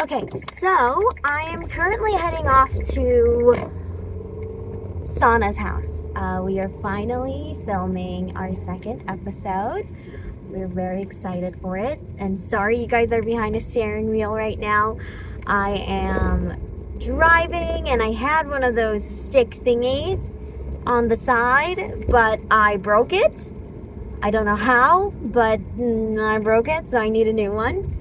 Okay, so I am currently heading off to Sanna's house. We are finally filming our second episode. We're very excited for it. And sorry you guys are behind a steering wheel right now. I am driving and I had one of those stick thingies on the side, but I broke it. I don't know how, but I broke it, so I need a new one.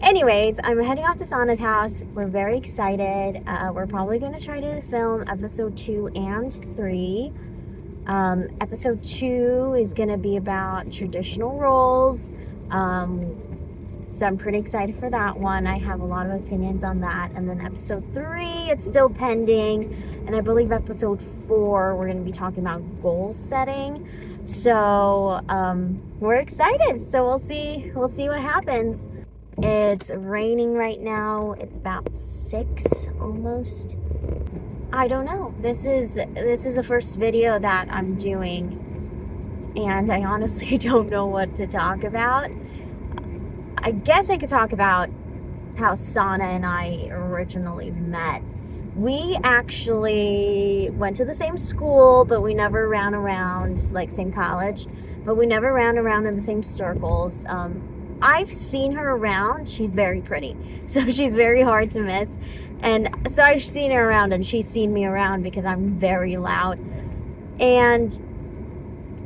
Anyways, I'm heading off to Sanna's house. We're very excited. We're probably going to try to film episode 2 and 3. Episode 2 is going to be about traditional roles. So I'm pretty excited for that one. I have a lot of opinions on that. And then episode 3, it's still pending. And I believe episode 4, we're going to be talking about goal setting. So we're excited. So we'll see what happens. It's raining right now. It's about 6 almost. I don't know. This is the first video that I'm doing, and I honestly don't know what to talk about. I guess I could talk about how Sanna and I originally met. We actually went to the same school, but we never ran around, like same college, but we never ran around in the same circles. I've seen her around. She's very pretty, so she's very hard to miss. And so I've seen her around, and she's seen me around because I'm very loud. And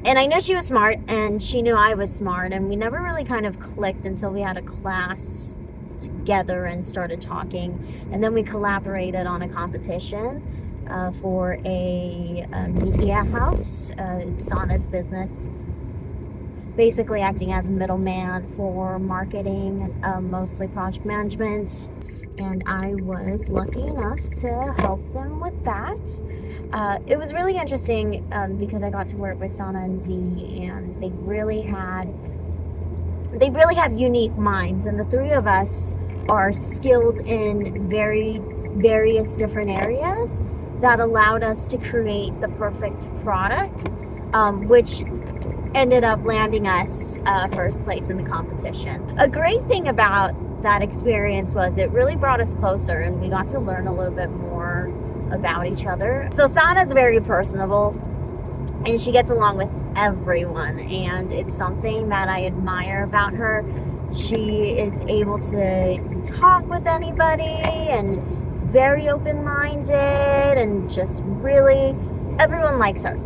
I knew she was smart, and she knew I was smart, and we never really kind of clicked until we had a class together and started talking. And then we collaborated on a competition for a media house. It's Sanna's business. Basically acting as a middleman for marketing, mostly project management, and I was lucky enough to help them with that. It was really interesting because I got to work with Sanna and Z, and they really have unique minds, and the three of us are skilled in various different areas that allowed us to create the perfect product, which ended up landing us first place in the competition. A great thing about that experience was it really brought us closer, and we got to learn a little bit more about each other. So Sanna's very personable, and she gets along with everyone, and it's something that I admire about her. She is able to talk with anybody, and is very open-minded, and just really, everyone likes her.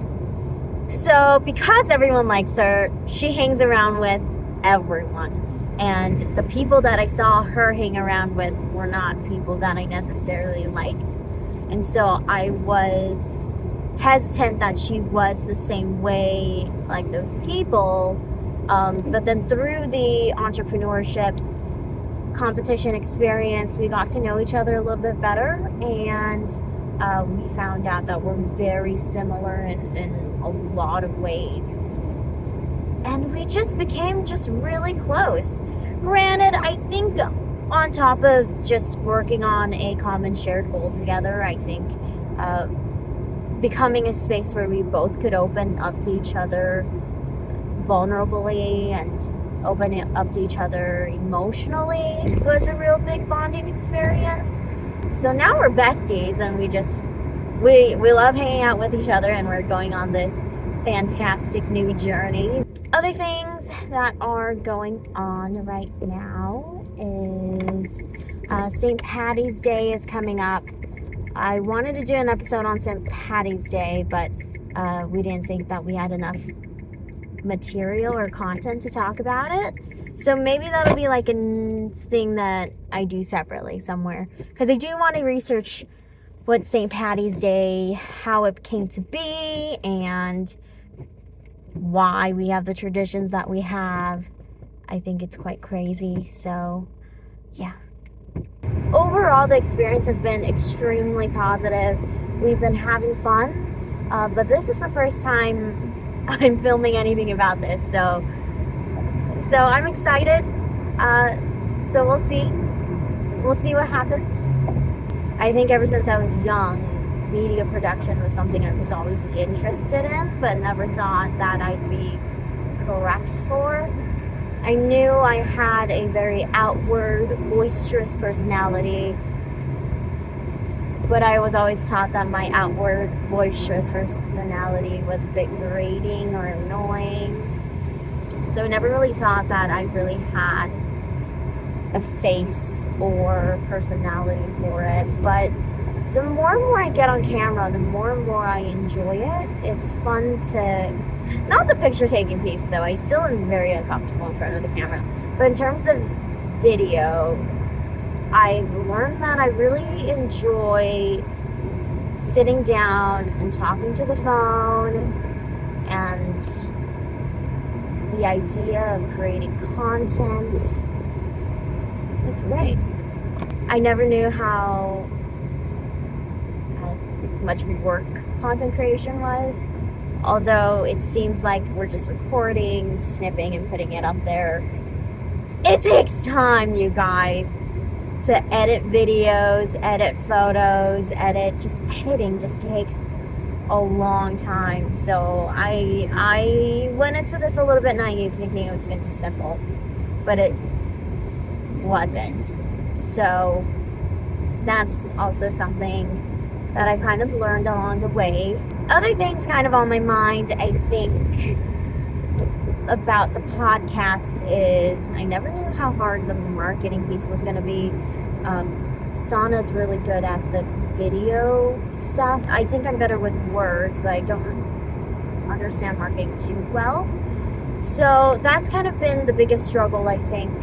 So because everyone likes her, she hangs around with everyone. And the people that I saw her hang around with were not people that I necessarily liked. And so I was hesitant that she was the same way like those people. But then through the entrepreneurship competition experience, we got to know each other a little bit better. And we found out that we're very similar in a lot of ways, and we just became really close. Granted, I think on top of just working on a common shared goal together, I think becoming a space where we both could open up to each other vulnerably and open it up to each other emotionally was a real big bonding experience. So now we're besties, and we love hanging out with each other, and we're going on this fantastic new journey. Other things that are going on right now is St. Patty's Day is coming up. I wanted to do an episode on St. Patty's Day, but we didn't think that we had enough material or content to talk about it. So maybe that'll be like a thing that I do separately somewhere, because I do want to research what St. Patty's Day, how it came to be, and why we have the traditions that we have. I think it's quite crazy. So yeah, overall the experience has been extremely positive. We've been having fun, but this is the first time I'm filming anything about this, so I'm excited. So we'll see what happens. I think ever since I was young, media production was something I was always interested in, but never thought that I'd be correct for. I knew I had a very outward, boisterous personality, but I was always taught that my outward, boisterous personality was a bit grating or annoying. So I never really thought that I really had a face or personality for it. But the more and more I get on camera, the more and more I enjoy it. It's fun to, not the picture taking piece though, I still am very uncomfortable in front of the camera. But in terms of video, I've learned that I really enjoy sitting down and talking to the phone, and the idea of creating content. It's great. I never knew how much work content creation was, although it seems like we're just recording, snipping, and putting it up there. It takes time, you guys, to edit videos, edit photos, just editing just takes a long time. So I went into this a little bit naive, thinking it was going to be simple, but it wasn't. So that's also something that I kind of learned along the way. Other things kind of on my mind, I think, about the podcast is I never knew how hard the marketing piece was going to be. Sanna's really good at the video stuff. I think I'm better with words, but I don't understand marketing too well. So that's kind of been the biggest struggle, I think,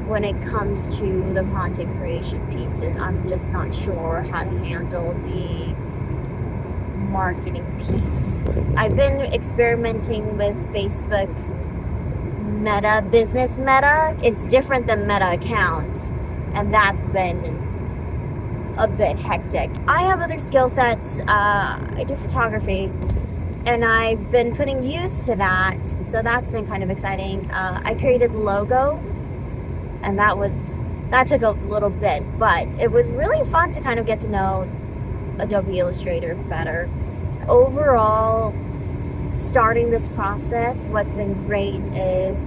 when it comes to the content creation pieces. I'm just not sure how to handle the marketing piece. I've been experimenting with Facebook Meta, business Meta. It's different than Meta accounts, and that's been a bit hectic. I have other skill sets. I do photography, and I've been putting use to that, so that's been kind of exciting. I created the logo, and that took a little bit, but it was really fun to kind of get to know Adobe Illustrator better. Overall, starting this process, what's been great is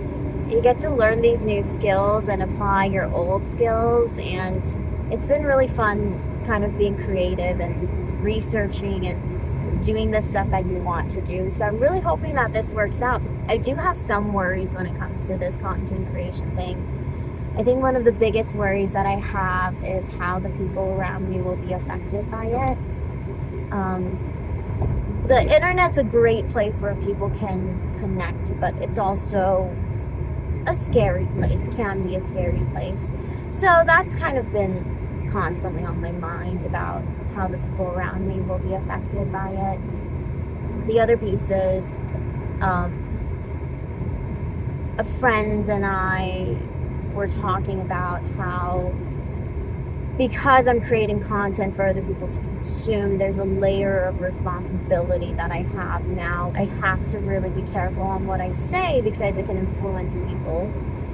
you get to learn these new skills and apply your old skills, and it's been really fun kind of being creative and researching and doing the stuff that you want to do. So I'm really hoping that this works out. I do have some worries when it comes to this content creation thing. I think one of the biggest worries that I have is how the people around me will be affected by it. The internet's a great place where people can connect, but it's also a scary place, can be a scary place. So that's kind of been constantly on my mind about how the people around me will be affected by it. The other piece is a friend and I were talking about how, because I'm creating content for other people to consume, there's a layer of responsibility that I have now. I have to really be careful on what I say because it can influence people,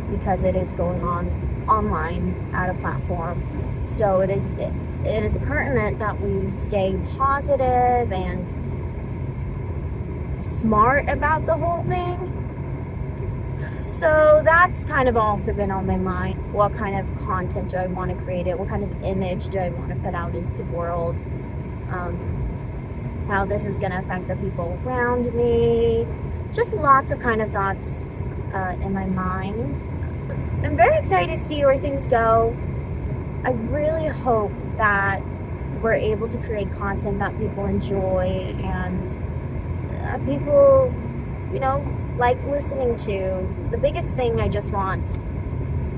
because it is going on online at a platform. So it is pertinent that we stay positive and smart about the whole thing. So that's kind of also been on my mind. What kind of content do I want to create? What kind of image do I want to put out into the world? How this is going to affect the people around me. Just lots of kind of thoughts in my mind. I'm very excited to see where things go. I really hope that we're able to create content that people enjoy and people, like listening to. The biggest thing I just want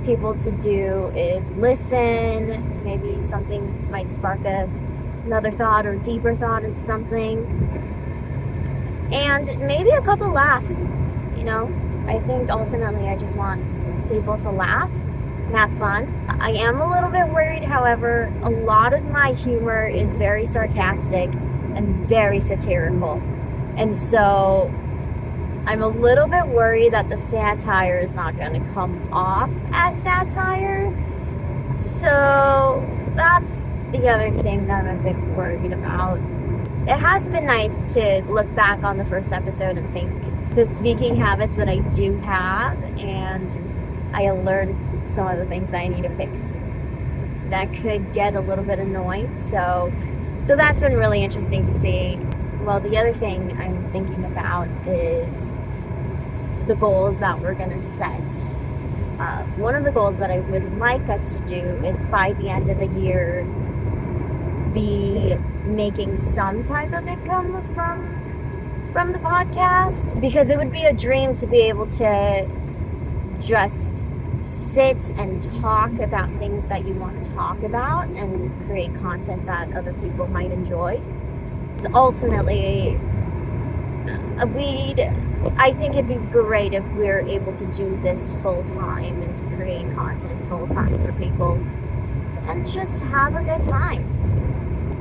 people to do is listen. Maybe something might spark another thought or deeper thought into something. And maybe a couple laughs, I think ultimately I just want people to laugh and have fun. I am a little bit worried, however, a lot of my humor is very sarcastic and very satirical. And so I'm a little bit worried that the satire is not going to come off as satire. So that's the other thing that I'm a bit worried about. It has been nice to look back on the first episode and think the speaking habits that I do have, and I learned some of the things I need to fix that could get a little bit annoying. So that's been really interesting to see. Well, the other thing I'm thinking about is the goals that we're going to set. One of the goals that I would like us to do is by the end of the year be making some type of income from the podcast, because it would be a dream to be able to just sit and talk about things that you want to talk about and create content that other people might enjoy. Ultimately, I think it'd be great if we're able to do this full time and to create content full time for people and just have a good time.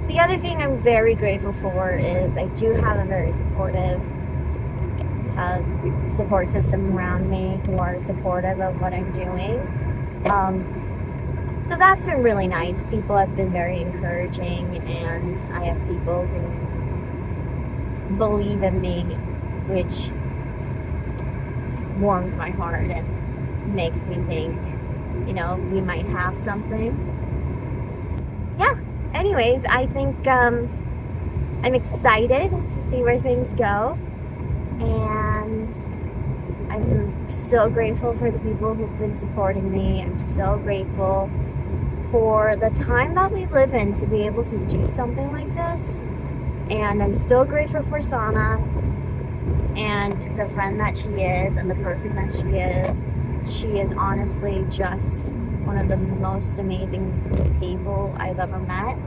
The other thing I'm very grateful for is I do have a very supportive support system around me who are supportive of what I'm doing. So that's been really nice. People have been very encouraging, and I have people who believe in me, which warms my heart and makes me think, we might have something. Yeah. Anyways, I think I'm excited to see where things go. And I'm so grateful for the people who've been supporting me. I'm so grateful for the time that we live in to be able to do something like this. And I'm so grateful for Sanna and the friend that she is and the person that she is. She is honestly just one of the most amazing people I've ever met.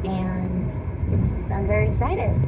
And so I'm very excited.